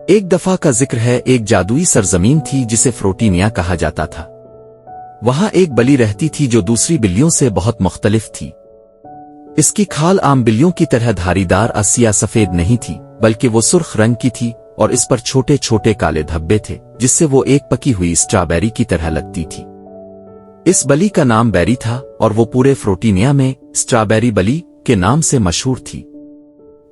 ایک دفعہ کا ذکر ہے، ایک جادوئی سرزمین تھی جسے فروٹینیا کہا جاتا تھا۔ وہاں ایک بلی رہتی تھی جو دوسری بلیوں سے بہت مختلف تھی۔ اس کی کھال عام بلیوں کی طرح دھاری دار یا سفید نہیں تھی، بلکہ وہ سرخ رنگ کی تھی اور اس پر چھوٹے چھوٹے کالے دھبے تھے جس سے وہ ایک پکی ہوئی اسٹرابیری کی طرح لگتی تھی۔ اس بلی کا نام بیری تھا اور وہ پورے فروٹینیا میں اسٹرابیری بلی کے نام سے مشہور تھی۔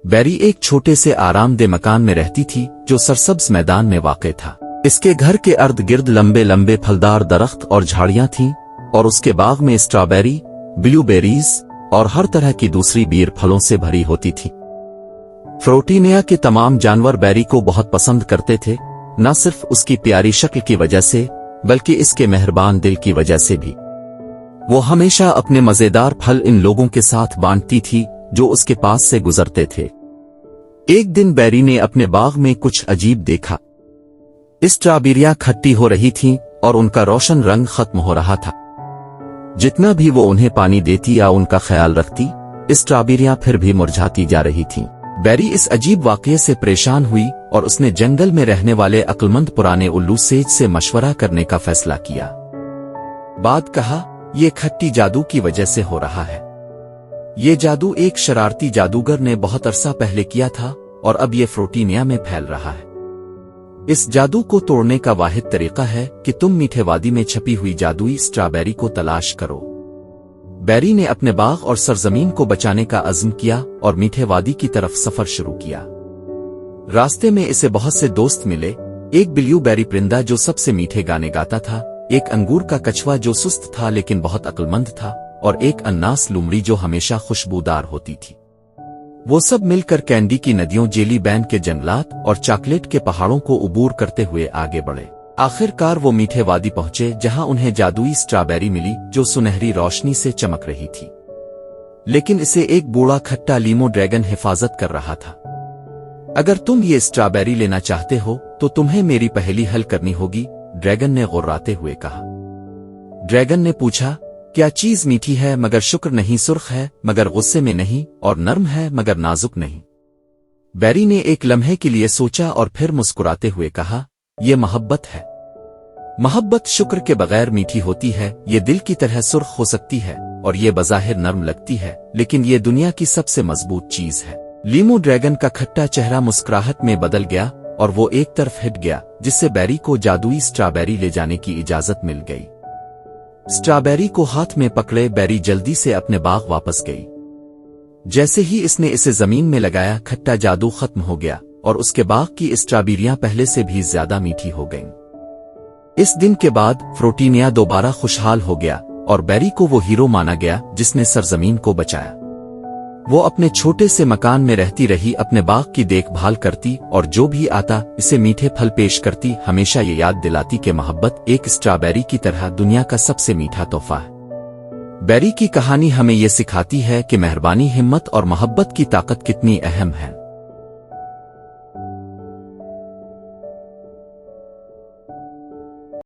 بیری ایک چھوٹے سے آرام دہ مکان میں رہتی تھی جو سرسبز میدان میں واقع تھا۔ اس کے گھر کے ارد گرد لمبے لمبے پھلدار درخت اور جھاڑیاں تھیں اور اس کے باغ میں اسٹرابیری، بلیو بیریز اور ہر طرح کی دوسری بیر پھلوں سے بھری ہوتی تھی۔ فروٹینیا کے تمام جانور بیری کو بہت پسند کرتے تھے، نہ صرف اس کی پیاری شکل کی وجہ سے بلکہ اس کے مہربان دل کی وجہ سے بھی۔ وہ ہمیشہ اپنے مزیدار پھل ان لوگوں کے ساتھ بانٹتی تھی جو اس کے پاس سے گزرتے تھے۔ ایک دن بیری نے اپنے باغ میں کچھ عجیب دیکھا۔ اسٹرابیریاں کھٹی ہو رہی تھیں اور ان کا روشن رنگ ختم ہو رہا تھا۔ جتنا بھی وہ انہیں پانی دیتی یا ان کا خیال رکھتی، اسٹرابیریاں پھر بھی مرجھاتی جا رہی تھیں۔ بیری اس عجیب واقعے سے پریشان ہوئی اور اس نے جنگل میں رہنے والے عقلمند پرانے الو سیج سے مشورہ کرنے کا فیصلہ کیا۔ بعد کہا، یہ کھٹی جادو کی وجہ سے ہو رہا ہے۔ یہ جادو ایک شرارتی جادوگر نے بہت عرصہ پہلے کیا تھا اور اب یہ فروٹینیا میں پھیل رہا ہے۔ اس جادو کو توڑنے کا واحد طریقہ ہے کہ تم میٹھے وادی میں چھپی ہوئی جادوئی اسٹرابیری کو تلاش کرو۔ بیری نے اپنے باغ اور سرزمین کو بچانے کا عزم کیا اور میٹھے وادی کی طرف سفر شروع کیا۔ راستے میں اسے بہت سے دوست ملے، ایک بلیو بیری پرندہ جو سب سے میٹھے گانے گاتا تھا، ایک انگور کا کچھوا جو سست تھا لیکن بہت عقل مند تھا، اور ایک اناس لومڑی جو ہمیشہ خوشبودار ہوتی تھی۔ وہ سب مل کر کینڈی کی ندیوں، جیلی بین کے جنگلات اور چاکلیٹ کے پہاڑوں کو عبور کرتے ہوئے آگے بڑھے۔ آخر کار وہ میٹھے وادی پہنچے جہاں انہیں جادوئی اسٹرابیری ملی جو سنہری روشنی سے چمک رہی تھی، لیکن اسے ایک بوڑھا کھٹا لیمو ڈریگن حفاظت کر رہا تھا۔ اگر تم یہ اسٹرابیری لینا چاہتے ہو تو تمہیں میری پہیلی حل کرنی ہوگی، ڈریگن نے غراتے ہوئے کہا۔ ڈریگن نے پوچھا، کیا چیز میٹھی ہے مگر شکر نہیں، سرخ ہے مگر غصے میں نہیں، اور نرم ہے مگر نازک نہیں؟ بیری نے ایک لمحے کے لیے سوچا اور پھر مسکراتے ہوئے کہا، یہ محبت ہے۔ محبت شکر کے بغیر میٹھی ہوتی ہے، یہ دل کی طرح سرخ ہو سکتی ہے اور یہ بظاہر نرم لگتی ہے، لیکن یہ دنیا کی سب سے مضبوط چیز ہے۔ لیمو ڈریگن کا کھٹا چہرہ مسکراہٹ میں بدل گیا اور وہ ایک طرف ہٹ گیا، جس سے بیری کو جادوئی اسٹرابیری لے جانے کی اجازت مل گئی۔ اسٹرابیری کو ہاتھ میں پکڑے بیری جلدی سے اپنے باغ واپس گئی۔ جیسے ہی اس نے اسے زمین میں لگایا، کھٹا جادو ختم ہو گیا اور اس کے باغ کی اسٹرابیریاں پہلے سے بھی زیادہ میٹھی ہو گئیں۔ اس دن کے بعد فروٹینیا دوبارہ خوشحال ہو گیا اور بیری کو وہ ہیرو مانا گیا جس نے سرزمین کو بچایا۔ وہ اپنے چھوٹے سے مکان میں رہتی رہی، اپنے باغ کی دیکھ بھال کرتی اور جو بھی آتا اسے میٹھے پھل پیش کرتی، ہمیشہ یہ یاد دلاتی کہ محبت ایک اسٹرابیری کی طرح دنیا کا سب سے میٹھا تحفہ ہے۔ بیری کی کہانی ہمیں یہ سکھاتی ہے کہ مہربانی، ہمت اور محبت کی طاقت کتنی اہم ہے۔